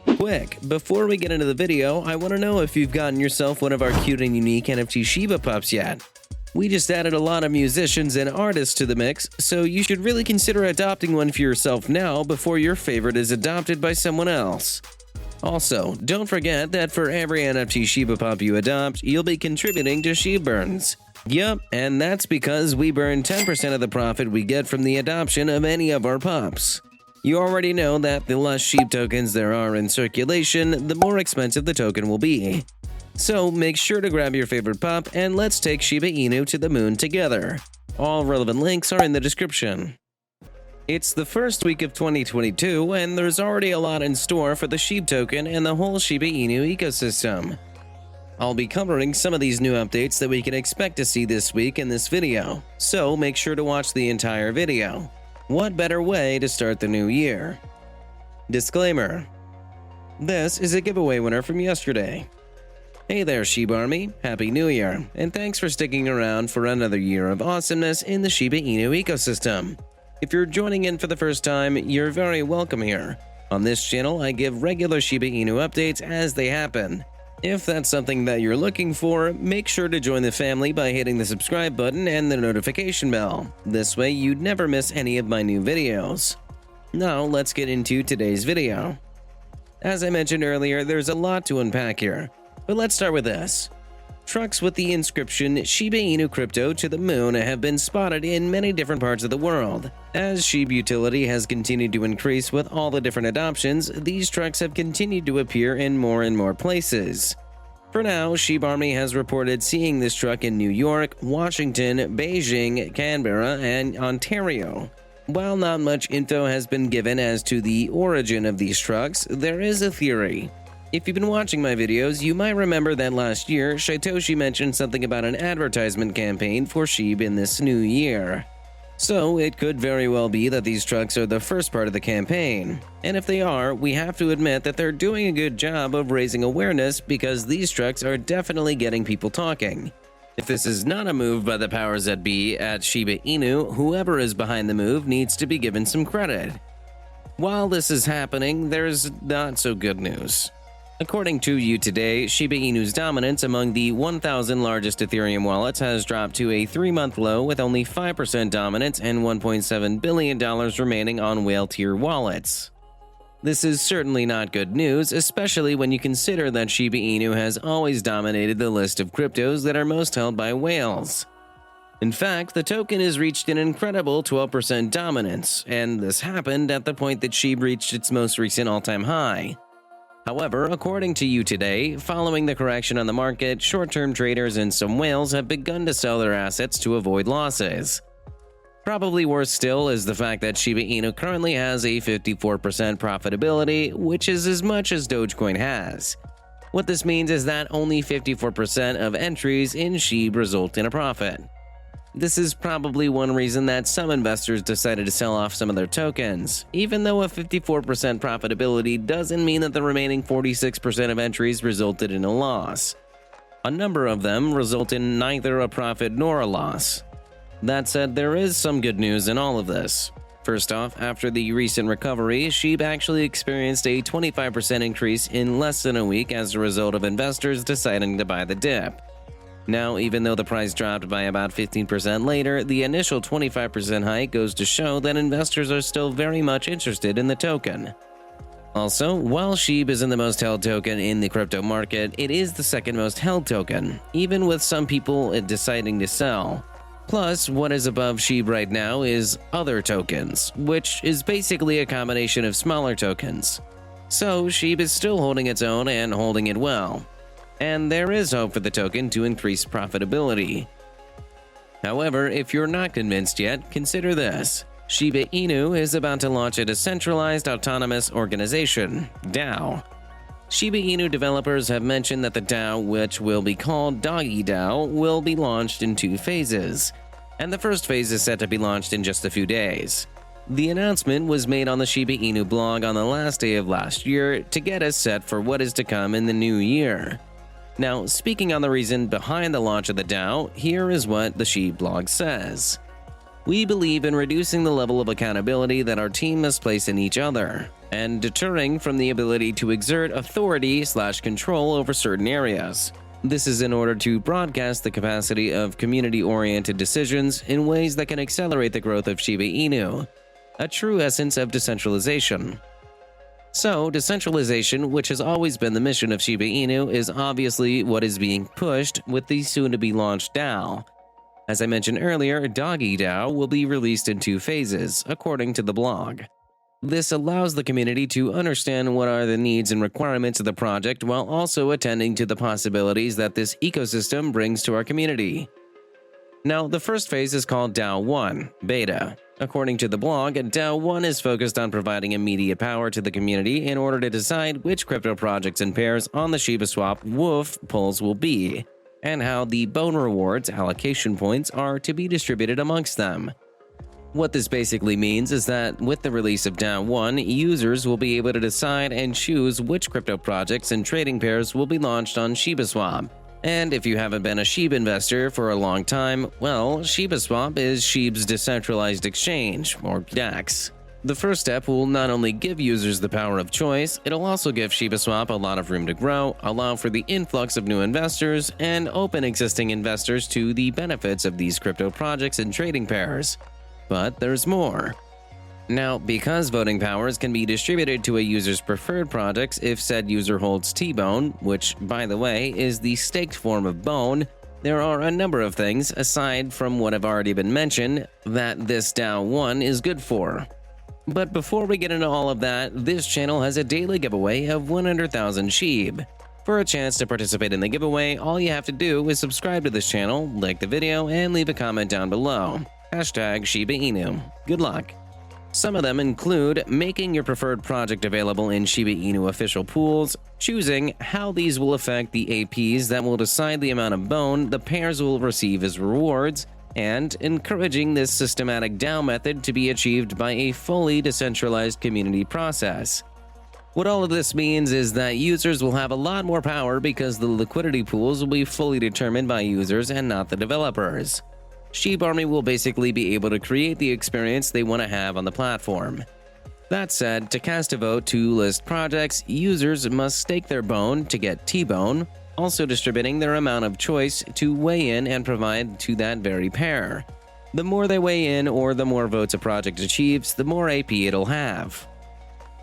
Quick, before we get into the video, I want to know if you've gotten yourself one of our cute and unique NFT Shiba pups yet. We just added a lot of musicians and artists to the mix, so you should really consider adopting one for yourself now before your favorite is adopted by someone else. Also, don't forget that for every NFT Shiba pup you adopt, you'll be contributing to SHIB Burns. Yup, and that's because we burn 10% of the profit we get from the adoption of any of our pups. You already know that the less SHIB tokens there are in circulation, the more expensive the token will be. So make sure to grab your favorite pup and let's take Shiba Inu to the moon together. All relevant links are in the description. It's the first week of 2022 and there's already a lot in store for the SHIB token and the whole Shiba Inu ecosystem. I'll be covering some of these new updates that we can expect to see this week in this video, so make sure to watch the entire video. What better way to start the new year? Disclaimer: this is a giveaway winner from yesterday. Hey there, SHIB Army, Happy New Year, and thanks for sticking around for another year of awesomeness in the Shiba Inu ecosystem. If you're joining in for the first time, you're very welcome here. On this channel, I give regular Shiba Inu updates as they happen. If that's something that you're looking for, make sure to join the family by hitting the subscribe button and the notification bell. This way you'd never miss any of my new videos. Now let's get into today's video. As I mentioned earlier, there's a lot to unpack here, but let's start with this. Trucks with the inscription Shiba Inu Crypto to the Moon have been spotted in many different parts of the world. As SHIB utility has continued to increase with all the different adoptions, these trucks have continued to appear in more and more places. For now, SHIB Army has reported seeing this truck in New York, Washington, Beijing, Canberra, and Ontario. While not much info has been given as to the origin of these trucks, there is a theory. If you've been watching my videos, you might remember that last year, Shytoshi mentioned something about an advertisement campaign for SHIB in this new year. So it could very well be that these trucks are the first part of the campaign. And if they are, we have to admit that they're doing a good job of raising awareness because these trucks are definitely getting people talking. If this is not a move by the powers that be at Shiba Inu, whoever is behind the move needs to be given some credit. While this is happening, there's not so good news. According to You Today, Shiba Inu's dominance among the 1,000 largest Ethereum wallets has dropped to a 3-month low with only 5% dominance and $1.7 billion remaining on whale-tier wallets. This is certainly not good news, especially when you consider that Shiba Inu has always dominated the list of cryptos that are most held by whales. In fact, the token has reached an incredible 12% dominance, and this happened at the point that SHIB reached its most recent all-time high. However, according to You Today, following the correction on the market, short-term traders and some whales have begun to sell their assets to avoid losses. Probably worse still is the fact that Shiba Inu currently has a 54% profitability, which is as much as Dogecoin has. What this means is that only 54% of entries in SHIB result in a profit. This is probably one reason that some investors decided to sell off some of their tokens. Even though a 54% profitability doesn't mean that the remaining 46% of entries resulted in a loss. A number of them result in neither a profit nor a loss. That said, there is some good news in all of this. First off, after the recent recovery, SHIB actually experienced a 25% increase in less than a week as a result of investors deciding to buy the dip. Now, even though the price dropped by about 15% later, the initial 25% hike goes to show that investors are still very much interested in the token. Also, while SHIB isn't the most held token in the crypto market, it is the second most held token, even with some people deciding to sell. Plus, what is above SHIB right now is other tokens, which is basically a combination of smaller tokens. So, SHIB is still holding its own and holding it well. And there is hope for the token to increase profitability. However, if you're not convinced yet, consider this. Shiba Inu is about to launch a decentralized autonomous organization, DAO. Shiba Inu developers have mentioned that the DAO, which will be called Doggy DAO, will be launched in 2 phases, and the first phase is set to be launched in just a few days. The announcement was made on the Shiba Inu blog on the last day of last year to get us set for what is to come in the new year. Now, speaking on the reason behind the launch of the DAO, here is what the SHIB blog says. We believe in reducing the level of accountability that our team must place in each other, and deterring from the ability to exert authority/control over certain areas. This is in order to broadcast the capacity of community-oriented decisions in ways that can accelerate the growth of Shiba Inu, a true essence of decentralization. So, decentralization, which has always been the mission of Shiba Inu, is obviously what is being pushed with the soon-to-be-launched DAO. As I mentioned earlier, Doggy DAO will be released in 2 phases, according to the blog. This allows the community to understand what are the needs and requirements of the project while also attending to the possibilities that this ecosystem brings to our community. Now, the first phase is called DAO 1, Beta. According to the blog, DAO 1 is focused on providing immediate power to the community in order to decide which crypto projects and pairs on the SHIBASWAP WOOF polls will be, and how the bone rewards allocation points are to be distributed amongst them. What this basically means is that with the release of DAO 1, users will be able to decide and choose which crypto projects and trading pairs will be launched on SHIBASWAP. And if you haven't been a SHIB investor for a long time, well, SHIBASWAP is SHIB's decentralized exchange, or DEX. The first step will not only give users the power of choice, it'll also give SHIBASWAP a lot of room to grow, allow for the influx of new investors, and open existing investors to the benefits of these crypto projects and trading pairs. But there's more. Now, because voting powers can be distributed to a user's preferred projects if said user holds T-Bone, which, by the way, is the staked form of Bone, there are a number of things, aside from what have already been mentioned, that this DAO 1 is good for. But before we get into all of that, this channel has a daily giveaway of 100,000 SHIB. For a chance to participate in the giveaway, all you have to do is subscribe to this channel, like the video, and leave a comment down below. #ShibaInu. Good luck. Some of them include making your preferred project available in Shiba Inu official pools, choosing how these will affect the APs that will decide the amount of bone the pairs will receive as rewards, and encouraging this systematic DAO method to be achieved by a fully decentralized community process. What all of this means is that users will have a lot more power because the liquidity pools will be fully determined by users and not the developers. SHIB Army will basically be able to create the experience they want to have on the platform. That said, to cast a vote to list projects, users must stake their bone to get T-Bone, also distributing their amount of choice to weigh in and provide to that very pair. The more they weigh in or the more votes a project achieves, the more AP it'll have.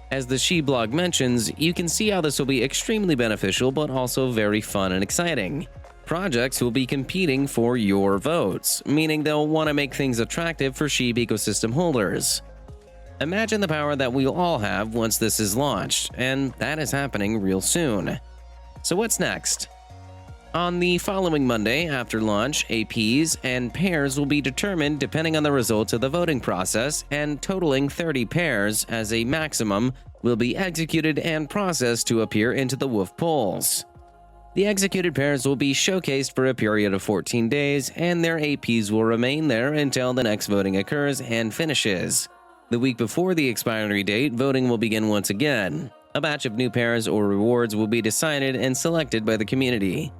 As the SHIB blog mentions, you can see how this will be extremely beneficial but also very fun and exciting. Projects will be competing for your votes, meaning they'll want to make things attractive for SHIB ecosystem holders. Imagine the power that we'll all have once this is launched, and that is happening real soon. So what's next? On the following Monday after launch, APs and pairs will be determined depending on the results of the voting process, and totaling 30 pairs as a maximum will be executed and processed to appear into the WOOF polls. The executed pairs will be showcased for a period of 14 days, and their APs will remain there until the next voting occurs and finishes. The week before the expiry date, voting will begin once again. A batch of new pairs or rewards will be decided and selected by the community.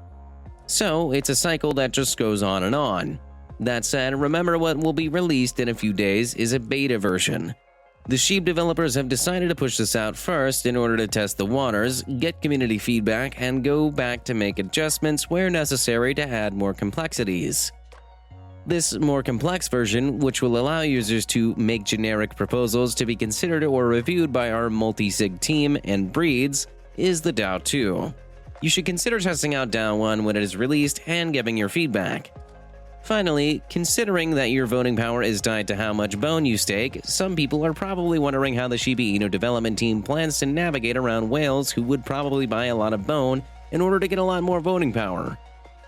So, it's a cycle that just goes on and on. That said, remember what will be released in a few days is a beta version. The SHIB developers have decided to push this out first in order to test the waters, get community feedback, and go back to make adjustments where necessary to add more complexities. This more complex version, which will allow users to make generic proposals to be considered or reviewed by our multi-sig team and breeds, is the DAO 2. You should consider testing out DAO 1 when it is released and giving your feedback. Finally, considering that your voting power is tied to how much bone you stake, some people are probably wondering how the Shiba Inu development team plans to navigate around whales who would probably buy a lot of bone in order to get a lot more voting power.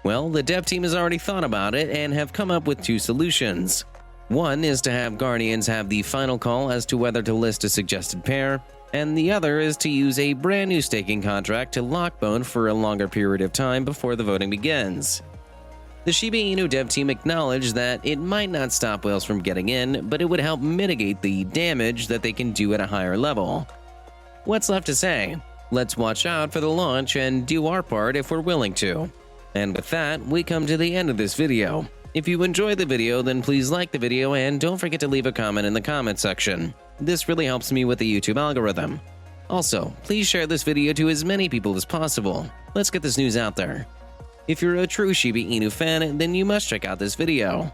Well, the dev team has already thought about it and have come up with 2 solutions. One is to have Guardians have the final call as to whether to list a suggested pair, and the other is to use a brand new staking contract to lock bone for a longer period of time before the voting begins. The Shiba Inu dev team acknowledged that it might not stop whales from getting in, but it would help mitigate the damage that they can do at a higher level. What's left to say? Let's watch out for the launch and do our part if we're willing to. And with that, we come to the end of this video. If you enjoyed the video, then please like the video and don't forget to leave a comment in the comment section. This really helps me with the YouTube algorithm. Also, please share this video to as many people as possible. Let's get this news out there. If you're a true Shiba Inu fan, then you must check out this video.